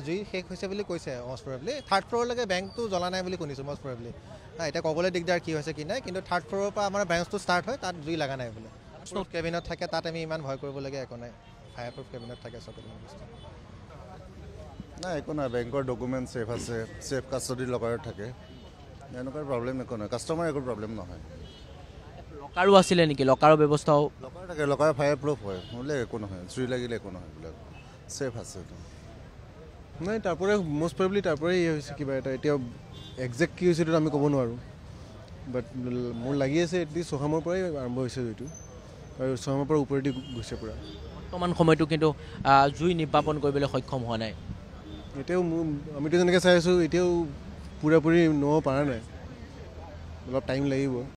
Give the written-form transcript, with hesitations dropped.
জুই শেষ হৈছে বুলি কৈছে মষ্ট প্ৰবেবলি। থাৰ্ড ফ্ল'ৰলৈকে বেংকটো জ্বলা নাই বুলি শুনিছোঁ মষ্ট প্ৰবেবলি। এতিয়া ক'বলৈ দিগদাৰ কি হৈছে কি নাই, কিন্তু থাৰ্ড ফ্ল'ৰৰ পৰা আমাৰ ব্ৰাঞ্চটো ষ্টাৰ্ট হয়, তাত জুই লগা নাই বোলে। প্ৰুফ কেবিনত থাকে, তাত আমি ইমান ভয় কৰিবলগীয়া একো নাই। ফায়াৰ প্ৰুফ কেবিনত থাকে সকলো বস্তু। নাই একো নাই, বেংকৰ ডকুমেণ্ট ছেফ আছে, ছেফ কাষ্টডি লকাৰত থাকে, এনেকুৱা প্ৰব্লেম একো নহয়, কাষ্টমাৰ একো প্ৰব্লেম নহয়। লকাৰো আছিলে নেকি? লকাৰৰ ব্যৱস্থাও লকাৰ থাকে, লকাৰ ফায়াৰ প্ৰুফ হয়, বোলে একো নহয়, জুই লাগিলে একো নহয়, এইবিলাক ছেফ আছে। নাই তাৰপৰা মষ্ট প্ৰবেবলি তাৰপৰাই হৈছে কিবা এটা, এতিয়া একজেক্ট কি হৈছে এইটো আমি ক'ব নোৱাৰোঁ। বাট মোৰ লাগি আছে এটলিষ্ট চহামৰ পৰাই আৰম্ভ হৈছে জুইটো, আৰু চহামৰ পৰা ওপৰেদি গৈছে পূৰা। বৰ্তমান সময়টো কিন্তু জুই নিৰ্বাপন কৰিবলৈ সক্ষম হোৱা নাই। এতিয়াও আমিতো যেনেকৈ চাই আছোঁ, এতিয়াও পূৰাপূৰি নহ'ব পৰা নাই, অলপ টাইম লাগিব।